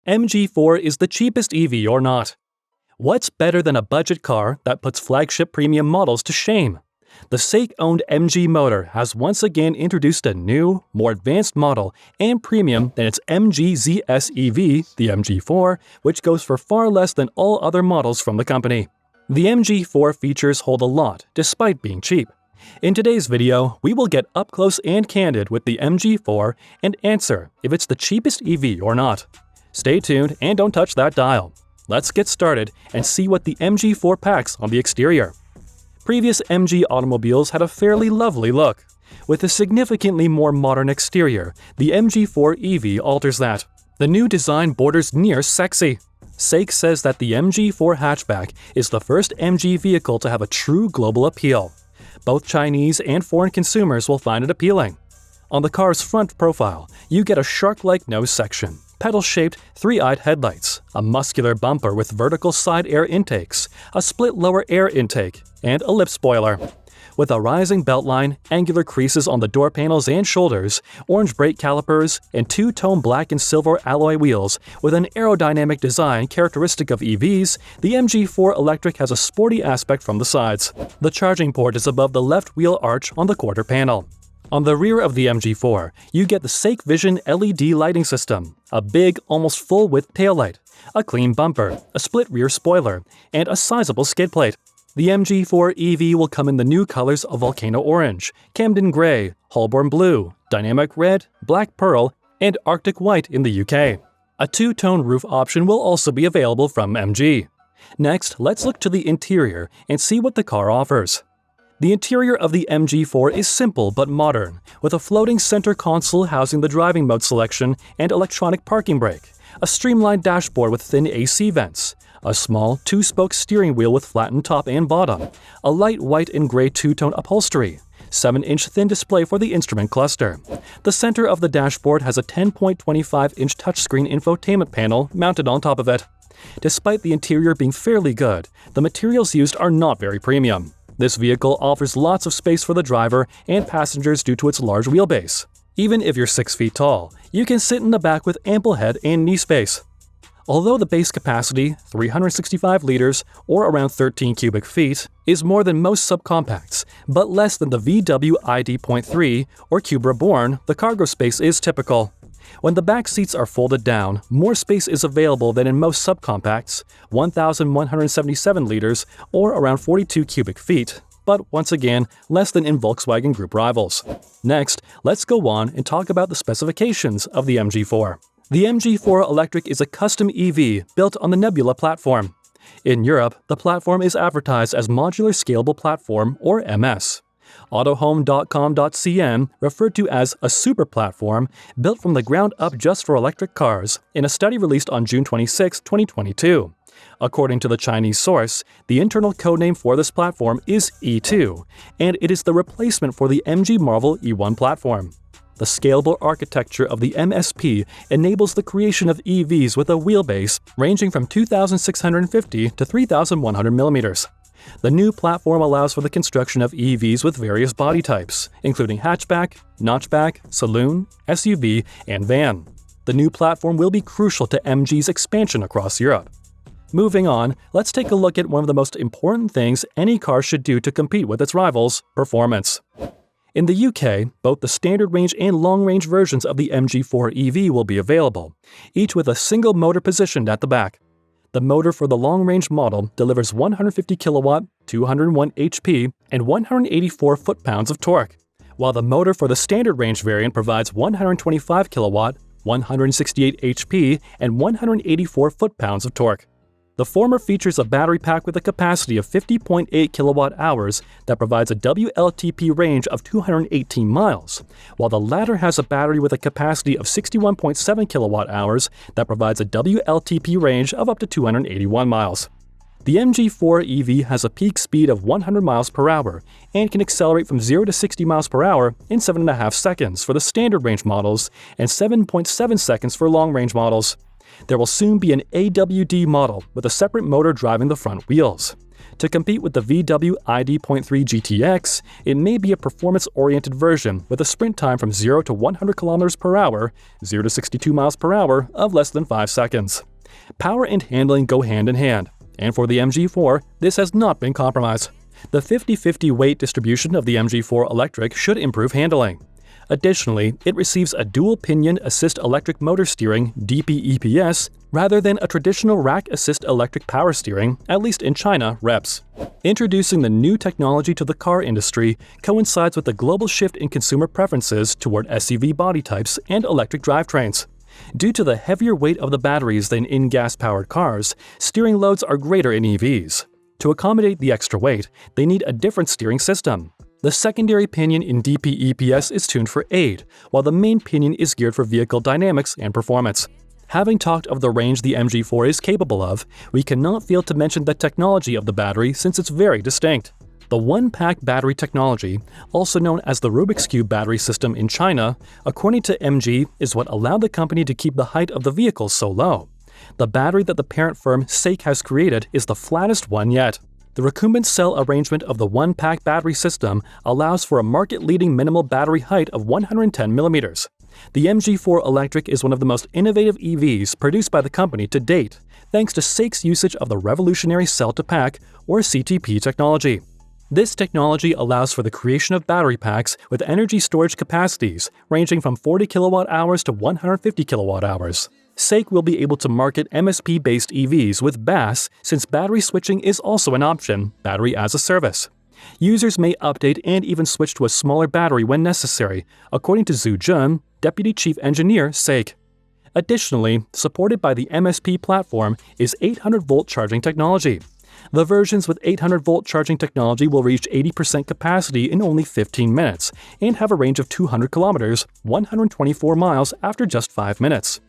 MG4 is the cheapest EV or not? What's better than a budget car that puts flagship premium models to shame? The SAIC-owned MG Motor has once again introduced a new, more advanced model and premium than its MG ZS EV, the MG4, which goes for far less than all other models from the company. The MG4 features hold a lot, despite being cheap. In today's video, we will get up close and candid with the MG4 and answer if it's the cheapest EV or not. Stay tuned and don't touch that dial. Let's get started and see what the MG4 packs on the exterior. Previous MG automobiles had a fairly lovely look. With a significantly more modern exterior, the MG4 EV alters that. The new design borders near sexy. SAIC says that the MG4 hatchback is the first MG vehicle to have a true global appeal. Both Chinese and foreign consumers will find it appealing. On the car's front profile, you get a shark-like nose section, petal-shaped, three-eyed headlights, a muscular bumper with vertical side air intakes, a split lower air intake, and a lip spoiler. With a rising beltline, angular creases on the door panels and shoulders, orange brake calipers, and two-tone black and silver alloy wheels with an aerodynamic design characteristic of EVs, the MG4 Electric has a sporty aspect from the sides. The charging port is above the left wheel arch on the quarter panel. On the rear of the MG4, you get the SAIC Vision LED lighting system, a big, almost full-width taillight, a clean bumper, a split rear spoiler, and a sizable skid plate. The MG4 EV will come in the new colors of Volcano Orange, Camden Grey, Holborn Blue, Dynamic Red, Black Pearl, and Arctic White in the UK. A two-tone roof option will also be available from MG. Next, let's look to the interior and see what the car offers. The interior of the MG4 is simple but modern, with a floating center console housing the driving mode selection and electronic parking brake, a streamlined dashboard with thin AC vents, a small two-spoke steering wheel with flattened top and bottom, a light white and gray two-tone upholstery, 7-inch thin display for the instrument cluster. The center of the dashboard has a 10.25-inch touchscreen infotainment panel mounted on top of it. Despite the interior being fairly good, the materials used are not very premium. This vehicle offers lots of space for the driver and passengers due to its large wheelbase. Even if you're 6 feet tall, you can sit in the back with ample head and knee space. Although the base capacity, 365 liters or around 13 cubic feet, is more than most subcompacts, but less than the VW ID.3 or Cupra Born, the cargo space is typical. When the back seats are folded down, more space is available than in most subcompacts, 1,177 liters or around 42 cubic feet, but once again, less than in Volkswagen Group rivals. Next, let's go on and talk about the specifications of the MG4. The MG4 Electric is a custom EV built on the Nebula platform. In Europe, the platform is advertised as Modular Scalable Platform, or MS. Autohome.com.cn referred to as a super platform built from the ground up just for electric cars in a study released on June 26, 2022. According to the Chinese source, the internal codename for this platform is E2, and it is the replacement for the MG Marvel E1 platform. The scalable architecture of the MSP enables the creation of EVs with a wheelbase ranging from 2,650 to 3,100 millimeters. The new platform allows for the construction of EVs with various body types, including hatchback, notchback, saloon, SUV, and van. The new platform will be crucial to MG's expansion across Europe. Moving on, let's take a look at one of the most important things any car should do to compete with its rivals: performance. In the UK, both the standard range and long-range versions of the MG4 EV will be available, each with a single motor positioned at the back. The motor for the long-range model delivers 150 kilowatt, 201 HP, and 184 foot-pounds of torque, while the motor for the standard range variant provides 125 kilowatt, 168 HP, and 184 foot-pounds of torque. The former features a battery pack with a capacity of 50.8 kilowatt-hours that provides a WLTP range of 218 miles, while the latter has a battery with a capacity of 61.7 kilowatt-hours that provides a WLTP range of up to 281 miles. The MG4 EV has a peak speed of 100 miles per hour and can accelerate from 0 to 60 miles per hour in 7.5 seconds for the standard range models and 7.7 seconds for long-range models. There will soon be an AWD model with a separate motor driving the front wheels. To compete with the VW ID.3 GTX, it may be a performance-oriented version with a sprint time from 0 to 100 km per hour, 0 to 62 miles per hour of less than 5 seconds. Power and handling go hand in hand, and for the MG4, this has not been compromised. The 50-50 weight distribution of the MG4 Electric should improve handling. Additionally, it receives a dual-pinion assist electric motor steering (DP-EPS) rather than a traditional rack assist electric power steering, at least in China, reps. Introducing the new technology to the car industry coincides with the global shift in consumer preferences toward SUV body types and electric drivetrains. Due to the heavier weight of the batteries than in gas-powered cars, steering loads are greater in EVs. To accommodate the extra weight, they need a different steering system. The secondary pinion in DP-EPS is tuned for aid, while the main pinion is geared for vehicle dynamics and performance. Having talked of the range the MG4 is capable of, we cannot fail to mention the technology of the battery since it's very distinct. The one-pack battery technology, also known as the Rubik's Cube battery system in China, according to MG, is what allowed the company to keep the height of the vehicle so low. The battery that the parent firm SAIC has created is the flattest one yet. The recumbent cell arrangement of the one-pack battery system allows for a market-leading minimal battery height of 110 mm. The MG4 Electric is one of the most innovative EVs produced by the company to date, thanks to SAIC's usage of the revolutionary cell-to-pack, or CTP technology. This technology allows for the creation of battery packs with energy storage capacities ranging from 40 kWh to 150 kWh. SAIC will be able to market MSP-based EVs with BaaS since battery switching is also an option, battery as a service. Users may update and even switch to a smaller battery when necessary, according to Zhu Jun, Deputy Chief Engineer, SAIC. Additionally, supported by the MSP platform is 800-volt charging technology. The versions with 800-volt charging technology will reach 80% capacity in only 15 minutes and have a range of 200 kilometers, 124 miles after just 5 minutes.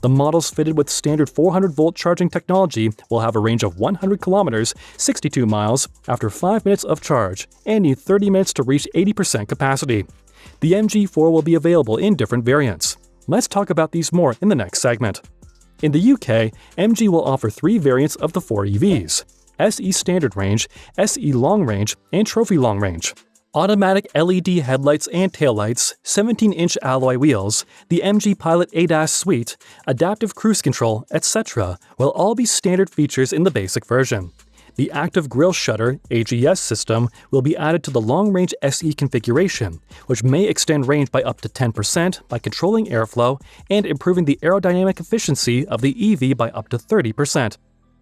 The models fitted with standard 400-volt charging technology will have a range of 100 kilometers, 62 miles after 5 minutes of charge and need 30 minutes to reach 80% capacity. The MG4 will be available in different variants. Let's talk about these more in the next segment. In the UK, MG will offer 3 variants of the 4 EVs: SE Standard Range, SE Long Range, and Trophy Long Range. Automatic LED headlights and taillights, 17-inch alloy wheels, the MG Pilot ADAS suite, adaptive cruise control, etc. will all be standard features in the basic version. The active grille shutter (AGS) system will be added to the long-range SE configuration, which may extend range by up to 10% by controlling airflow and improving the aerodynamic efficiency of the EV by up to 30%.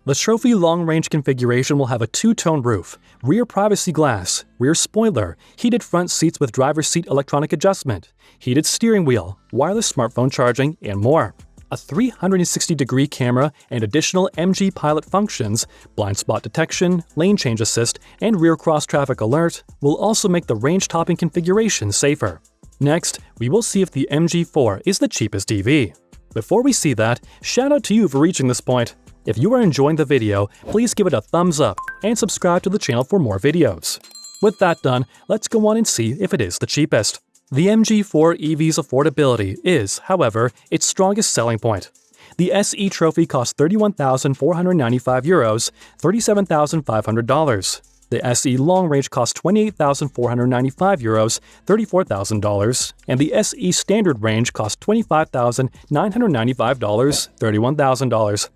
The Trophy long-range configuration will have a 2-tone roof, rear privacy glass, rear spoiler, heated front seats with driver's seat electronic adjustment, heated steering wheel, wireless smartphone charging, and more. A 360-degree camera and additional MG Pilot functions, blind spot detection, lane change assist, and rear cross-traffic alert will also make the range-topping configuration safer. Next, we will see if the MG4 is the cheapest EV. Before we see that, shout out to you for reaching this point. If you are enjoying the video, please give it a thumbs up and subscribe to the channel for more videos. With that done, let's go on and see if it is the cheapest. The MG4 EV's affordability is, however, its strongest selling point. The SE Trophy costs €31,495, $37,500. The SE Long Range costs €28,495, $34,000, and the SE Standard Range costs $25,995, $31,000.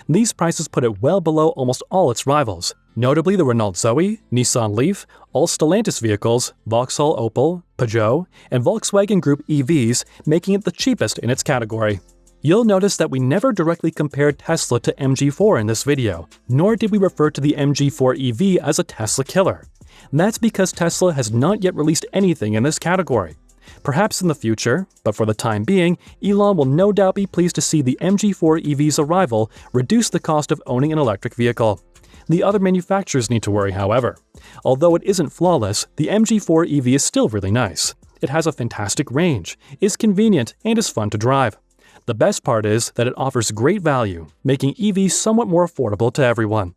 These prices put it well below almost all its rivals, notably the Renault Zoe, Nissan Leaf, all Stellantis vehicles, Vauxhall Opel, Peugeot, and Volkswagen Group EVs, making it the cheapest in its category. You'll notice that we never directly compared Tesla to MG4 in this video, nor did we refer to the MG4 EV as a Tesla killer. That's because Tesla has not yet released anything in this category. Perhaps in the future, but for the time being, Elon will no doubt be pleased to see the MG4 EV's arrival reduce the cost of owning an electric vehicle. The other manufacturers need to worry, however. Although it isn't flawless, the MG4 EV is still really nice. It has a fantastic range, is convenient, and is fun to drive. The best part is that it offers great value, making EVs somewhat more affordable to everyone.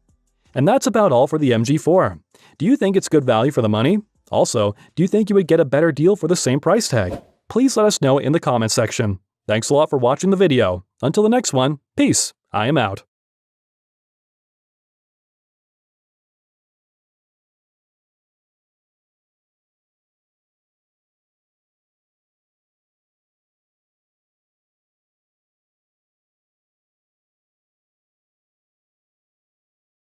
And that's about all for the MG4. Do you think it's good value for the money? Also, do you think you would get a better deal for the same price tag? Please let us know in the comments section. Thanks a lot for watching the video. Until the next one, peace. I am out.